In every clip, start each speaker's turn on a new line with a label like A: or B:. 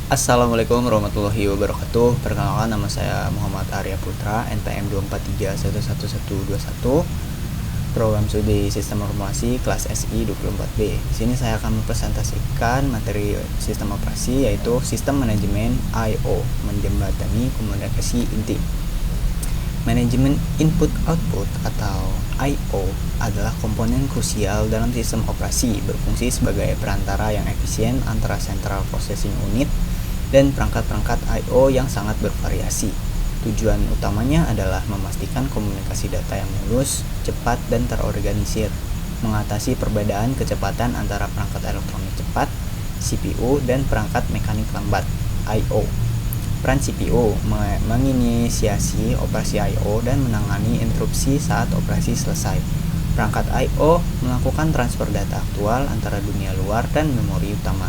A: Assalamualaikum warahmatullahi wabarakatuh. Perkenalkan, nama saya Muhammad Arya Putra, NPM 243111121, program studi Sistem Informasi kelas SI 24B. Di sini saya akan mempresentasikan materi sistem operasi, yaitu Sistem Manajemen I/O, menjembatani komunikasi inti. Manajemen Input Output atau I/O adalah komponen krusial dalam sistem operasi, berfungsi sebagai perantara yang efisien antara Central Processing Unit dan perangkat-perangkat I/O yang sangat bervariasi. Tujuan utamanya adalah memastikan komunikasi data yang mulus, cepat, dan terorganisir, mengatasi perbedaan kecepatan antara perangkat elektronik cepat (CPU) dan perangkat mekanik lambat I/O. Peran CPU menginisiasi operasi I/O dan menangani interupsi saat operasi selesai. Perangkat I/O melakukan transfer data aktual antara dunia luar dan memori utama.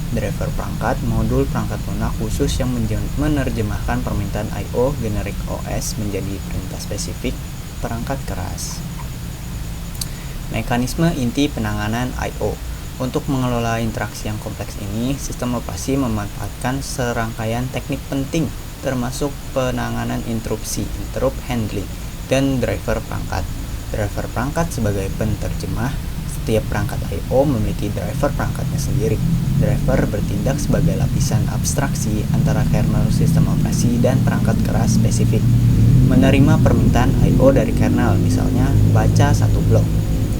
A: Driver perangkat, modul perangkat lunak khusus yang menerjemahkan permintaan I/O generik OS menjadi perintah spesifik perangkat keras. Mekanisme inti penanganan I/O. Untuk mengelola interaksi yang kompleks ini, sistem operasi memanfaatkan serangkaian teknik penting, termasuk penanganan interupsi, interrupt handling, dan driver perangkat. Driver perangkat sebagai penerjemah. Setiap perangkat I/O memiliki driver perangkatnya sendiri. Driver bertindak sebagai lapisan abstraksi antara kernel sistem operasi dan perangkat keras spesifik. Menerima permintaan I/O dari kernel, misalnya baca satu blok.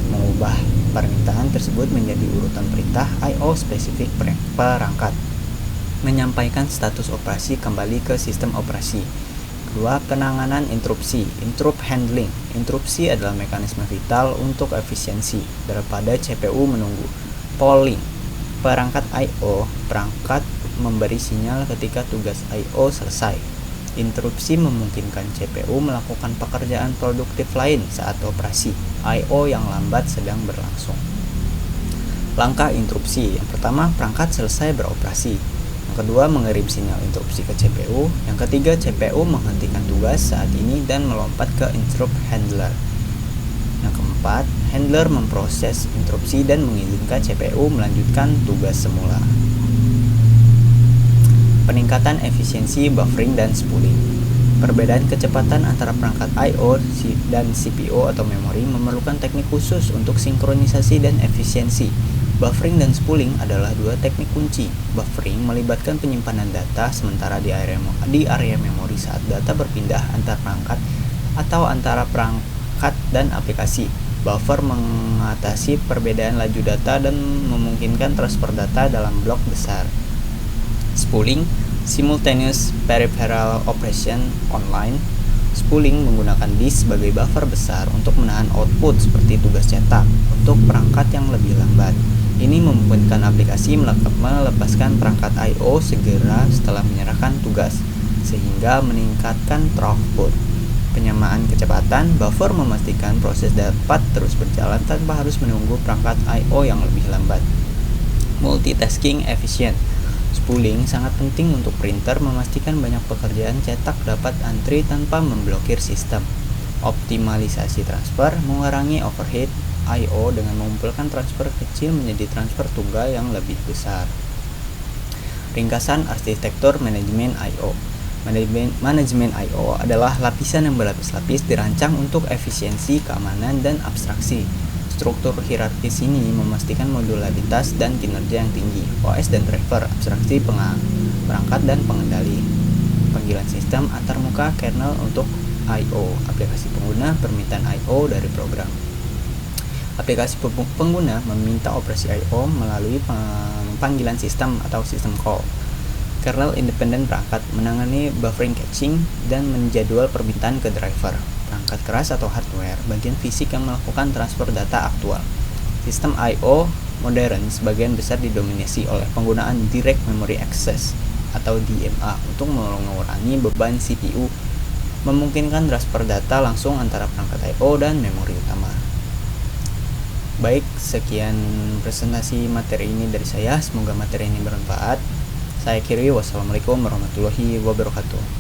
A: Mengubah permintaan tersebut menjadi urutan perintah I/O spesifik perangkat. Menyampaikan status operasi kembali ke sistem operasi. Kedua, penanganan interupsi, interrupt handling. Interupsi adalah mekanisme vital untuk efisiensi daripada CPU menunggu. Polling, perangkat I/O, perangkat memberi sinyal ketika tugas I/O selesai. Interupsi memungkinkan CPU melakukan pekerjaan produktif lain saat operasi I/O yang lambat sedang berlangsung. Langkah interupsi. Yang pertama, perangkat selesai beroperasi. Yang kedua, mengirim sinyal interupsi ke CPU. Yang ketiga, CPU menghentikan tugas saat ini dan melompat ke interrupt handler. Yang keempat, handler memproses interupsi dan mengizinkan CPU melanjutkan tugas semula. Peningkatan efisiensi buffering dan spooling. Perbedaan kecepatan antara perangkat I/O dan CPU atau memori memerlukan teknik khusus untuk sinkronisasi dan efisiensi. Buffering dan spooling adalah dua teknik kunci. Buffering melibatkan penyimpanan data sementara di area memori saat data berpindah antar perangkat atau antara perangkat dan aplikasi. Buffer mengatasi perbedaan laju data dan memungkinkan transfer data dalam blok besar. Spooling, simultaneous peripheral operation online. Spooling menggunakan disk sebagai buffer besar untuk menahan output seperti tugas cetak untuk perangkat yang lebih lambat. Ini memungkinkan aplikasi melepaskan perangkat I/O segera setelah menyerahkan tugas, sehingga meningkatkan throughput. Penyamaan kecepatan, buffer memastikan proses dapat terus berjalan tanpa harus menunggu perangkat I/O yang lebih lambat. Multitasking efficient. Spooling sangat penting untuk printer memastikan banyak pekerjaan cetak dapat antri tanpa memblokir sistem. Optimalisasi transfer, mengurangi overhead I/O dengan mengumpulkan transfer kecil menjadi transfer tunggal yang lebih besar. Ringkasan arsitektur manajemen I/O. Manajemen I/O adalah lapisan yang berlapis-lapis dirancang untuk efisiensi, keamanan, dan abstraksi. Struktur hierarkis ini memastikan modularitas dan kinerja yang tinggi. OS dan driver, abstraksi perangkat dan pengendali. Panggilan sistem antarmuka kernel untuk I/O. Aplikasi pengguna, permintaan I/O dari program. Aplikasi pengguna meminta operasi I/O melalui panggilan sistem atau system call. Kernel independen perangkat menangani buffering caching dan menjadwal permintaan ke driver. Perangkat keras atau hardware, bagian fisik yang melakukan transfer data aktual. Sistem I/O modern sebagian besar didominasi oleh penggunaan Direct Memory Access atau DMA untuk mengurangi beban CPU, memungkinkan transfer data langsung antara perangkat I/O dan memori utama. Baik, sekian presentasi materi ini dari saya. Semoga materi ini bermanfaat. Saya akhiri, wassalamualaikum warahmatullahi wabarakatuh.